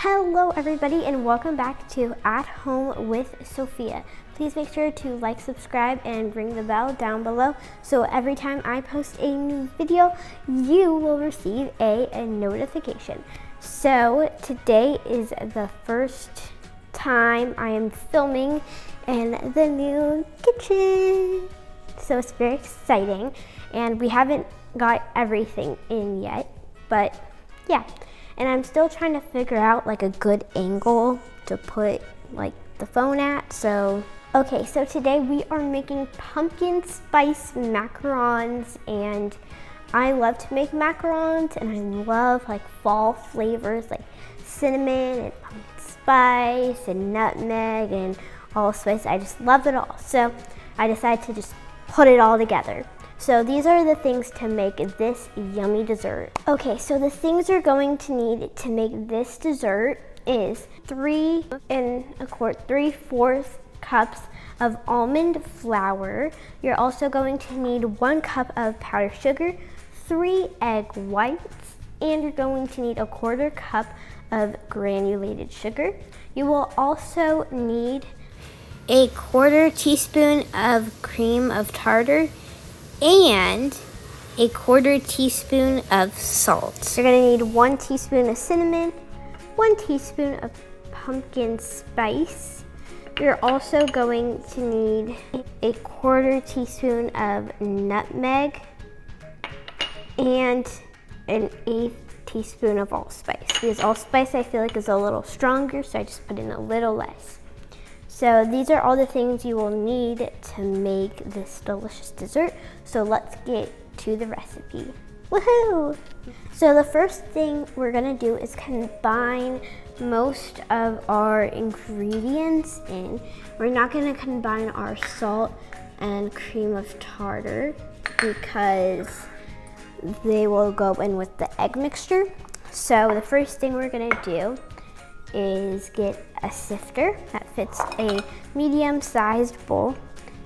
Hello everybody and welcome back to At Home with Sophia. Please make sure to like, subscribe, and ring the bell down below so every time I post a new video, you will receive a notification. So today is the first time I am filming in the new kitchen. So it's very exciting and we haven't got everything in yet, but yeah. And I'm still trying to figure out like a good angle to put like the phone at. So today we are making pumpkin spice macarons, and I love to make macarons and I love like fall flavors like cinnamon and pumpkin spice and nutmeg and allspice. I just love it all. So I decided to just put it all together. So these are the things to make this yummy dessert. Okay, so the things you're going to need to make this dessert is 3¼ cups of almond flour. You're also going to need 1 cup of powdered sugar, 3 egg whites, and you're going to need 1/4 cup of granulated sugar. You will also need 1/4 teaspoon of cream of tartar and 1/4 teaspoon of salt. You're gonna need 1 teaspoon of cinnamon, 1 teaspoon of pumpkin spice. You're also going to need 1/4 teaspoon of nutmeg and 1/8 teaspoon of allspice. Because allspice I feel like is a little stronger, so I just put in a little less. So these are all the things you will need to make this delicious dessert. So let's get to the recipe. Woohoo! So the first thing we're gonna do is combine most of our ingredients in. We're not gonna combine our salt and cream of tartar because they will go in with the egg mixture. So the first thing we're gonna do is get a sifter that fits a medium-sized bowl,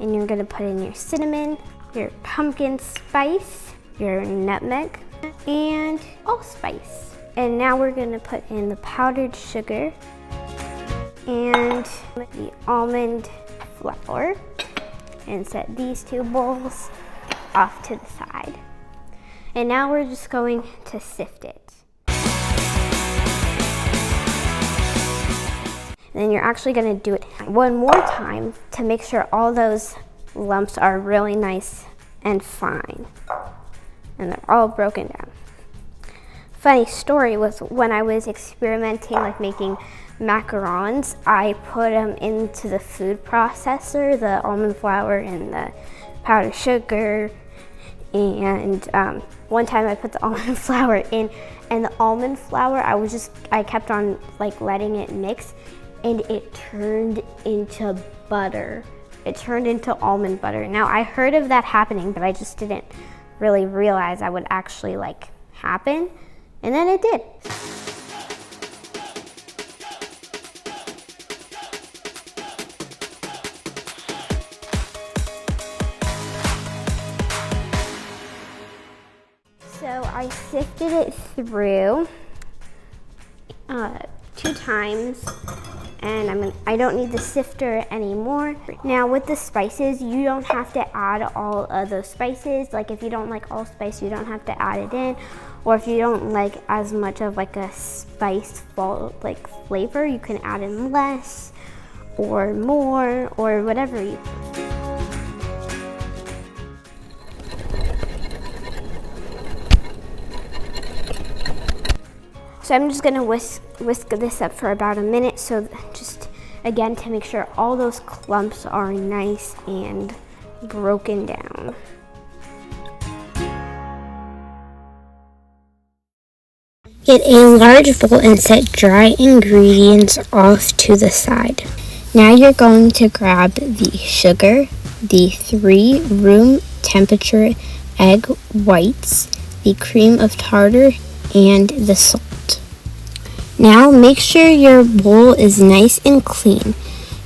and you're gonna put in your cinnamon, your pumpkin spice, your nutmeg, and allspice. And now we're gonna put in the powdered sugar and the almond flour and set these 2 bowls off to the side. And now we're just going to sift it. Then you're actually gonna do it 1 more time to make sure all those lumps are really nice and fine. And they're all broken down. Funny story was when I was experimenting like making macarons, I put them into the food processor, the almond flour and the powdered sugar. And one time I put the almond flour in, and the almond flour, I kept on like letting it mix, and it turned into butter. It turned into almond butter. Now I heard of that happening, but I just didn't really realize that would actually like happen. And then it did. So I sifted it through 2 times. And I don't need the sifter anymore. Now with the spices, you don't have to add all of those spices. Like if you don't like allspice, you don't have to add it in. Or if you don't like as much of like a spice flavor, you can add in less or more or whatever you want. So I'm just gonna whisk this up for about a minute, so just again to make sure all those clumps are nice and broken down. Get a large bowl and set dry ingredients off to the side. Now you're going to grab the sugar, the 3 room temperature egg whites, the cream of tartar, and the salt. Now make sure your bowl is nice and clean.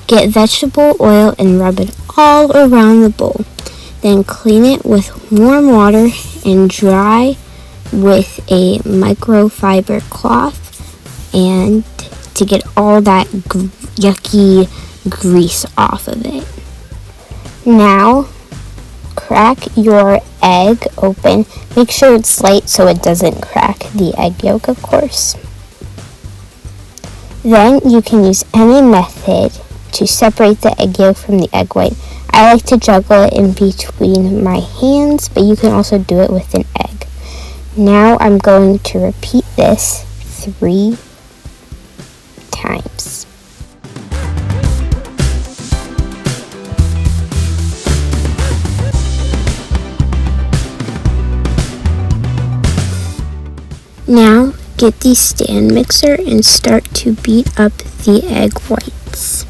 Get vegetable oil and rub it all around the bowl. Then clean it with warm water and dry with a microfiber cloth and to get all that yucky grease off of it. Now, crack your egg open. Make sure it's light so it doesn't crack the egg yolk, of course. Then you can use any method to separate the egg yolk from the egg white. I like to juggle it in between my hands, but you can also do it with an egg. Now I'm going to repeat this 3 times. Now get the stand mixer and start to beat up the egg whites.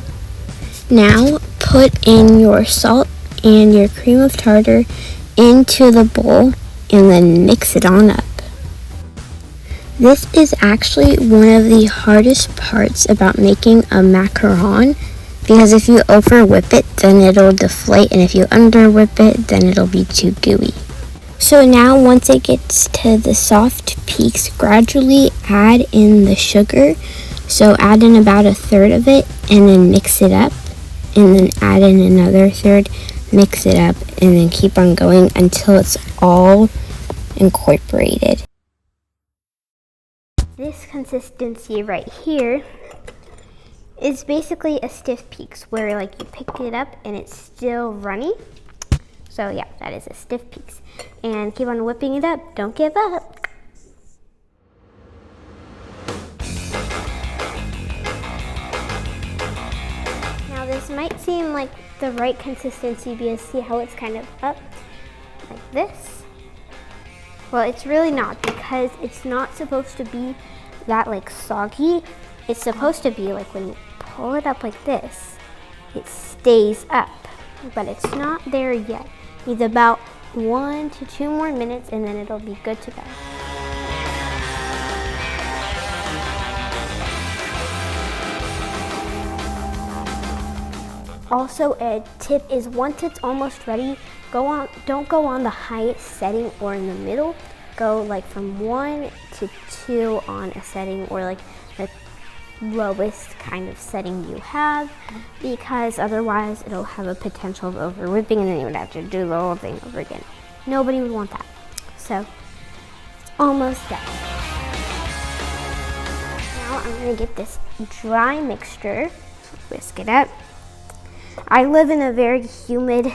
Now put in your salt and your cream of tartar into the bowl and then mix it on up. This is actually one of the hardest parts about making a macaron, because if you over whip it, then it'll deflate, and if you under whip it, then it'll be too gooey. So now once it gets to the soft peaks, gradually add in the sugar. So add in about 1/3 of it and then mix it up, and then add in another 1/3, mix it up, and then keep on going until it's all incorporated. This consistency right here is basically a stiff peaks, where like you pick it up and it's still runny. So yeah, that is a stiff peaks. And keep on whipping it up, don't give up. Now this might seem like the right consistency, because see how it's kind of up like this? Well, it's really not, because it's not supposed to be that like soggy. It's supposed to be like when you pull it up like this, it stays up, but it's not there yet. Needs about 1 to 2 more minutes and then it'll be good to go. Also, a tip is once it's almost ready, don't go on the highest setting or in the middle. Go like from 1 to 2 on a setting, or like the lowest kind of setting you have, because otherwise it'll have a potential of over whipping and then you would have to do the whole thing over again. Nobody would want that. So it's almost done. Now I'm gonna get this dry mixture, whisk it up. I live in a very humid,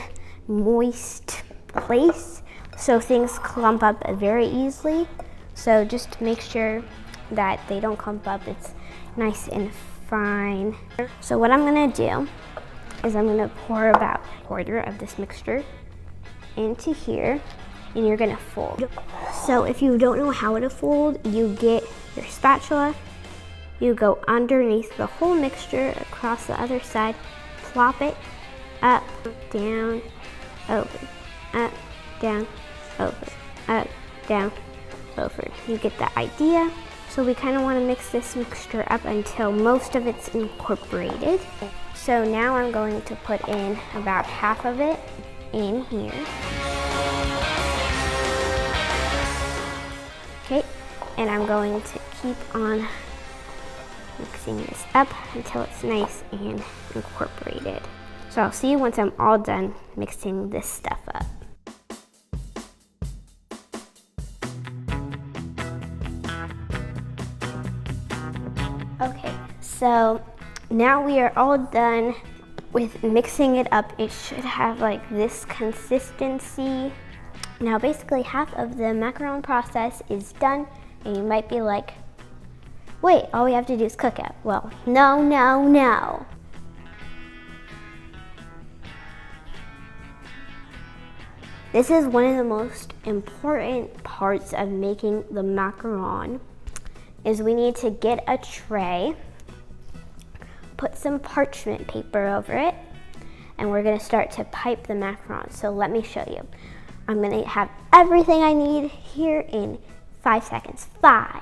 moist place, so things clump up very easily. So just make sure that they don't clump up. It's nice and fine. So what I'm gonna do is I'm gonna pour about 1/4 of this mixture into here, and you're gonna fold. So if you don't know how to fold, you get your spatula, you go underneath the whole mixture across the other side, plop it up, down, over, up, down, over, up, down, over. You get the idea. So we kind of want to mix this mixture up until most of it's incorporated. So now I'm going to put in about half of it in here. Okay, and I'm going to keep on mixing this up until it's nice and incorporated. So I'll see you once I'm all done mixing this stuff up. Okay, so now we are all done with mixing it up. It should have like this consistency. Now basically half of the macaron process is done, and you might be like, wait, all we have to do is cook it. Well, no, no, no. This is one of the most important parts of making the macaron, is we need to get a tray, put some parchment paper over it, and we're gonna start to pipe the macaron. So let me show you. I'm gonna have everything I need here in 5 seconds. 5,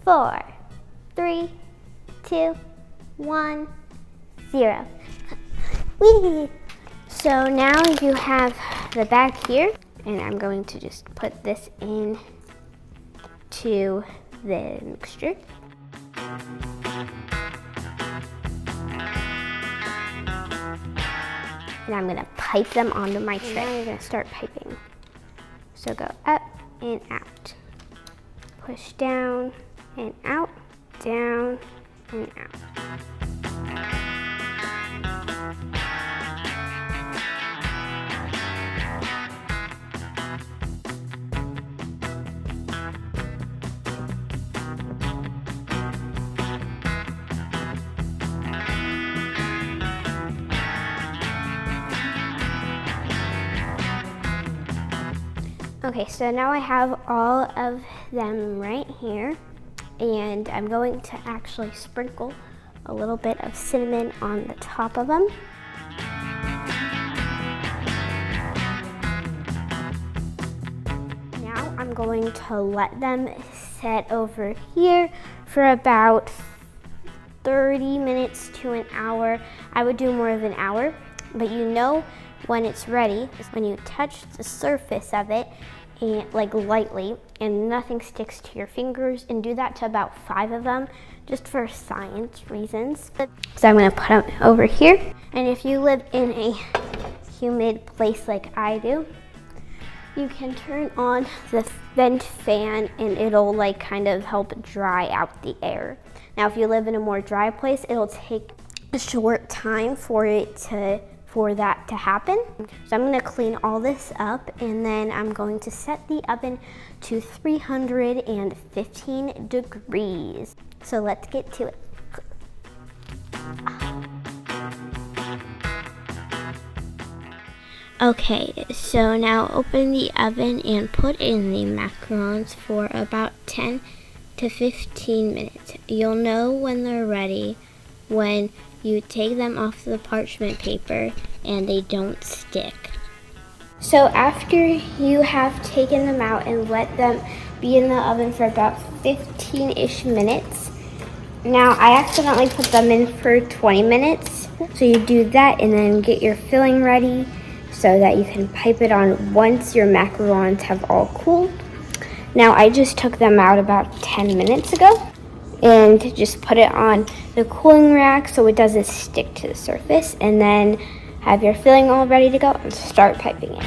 4, 3, 2, 1, 0. Whee! So now you have the bag here, and I'm going to just put this in to the mixture. and I'm gonna pipe them onto my tray. Now you're gonna start piping. So go up and out. Push down and out, down and out. Okay, so now I have all of them right here, and I'm going to actually sprinkle a little bit of cinnamon on the top of them. Now I'm going to let them set over here for about 30 minutes to an hour. I would do more of an hour, but you know when it's ready is when you touch the surface of it and like lightly and nothing sticks to your fingers, and do that to about 5 of them just for science reasons. So I'm going to put them over here, and if you live in a humid place like I do, you can turn on the vent fan and it'll like kind of help dry out the air. Now if you live in a more dry place, it'll take a short time for that to happen. So I'm gonna clean all this up, and then I'm going to set the oven to 315 degrees. So let's get to it. Okay, so now open the oven and put in the macarons for about 10 to 15 minutes. You'll know when they're ready when you take them off the parchment paper and they don't stick. So after you have taken them out and let them be in the oven for about 15-ish minutes, now I accidentally put them in for 20 minutes. So you do that and then get your filling ready so that you can pipe it on once your macarons have all cooled. Now I just took them out about 10 minutes ago and just put it on the cooling rack so it doesn't stick to the surface, and then have your filling all ready to go and start piping it.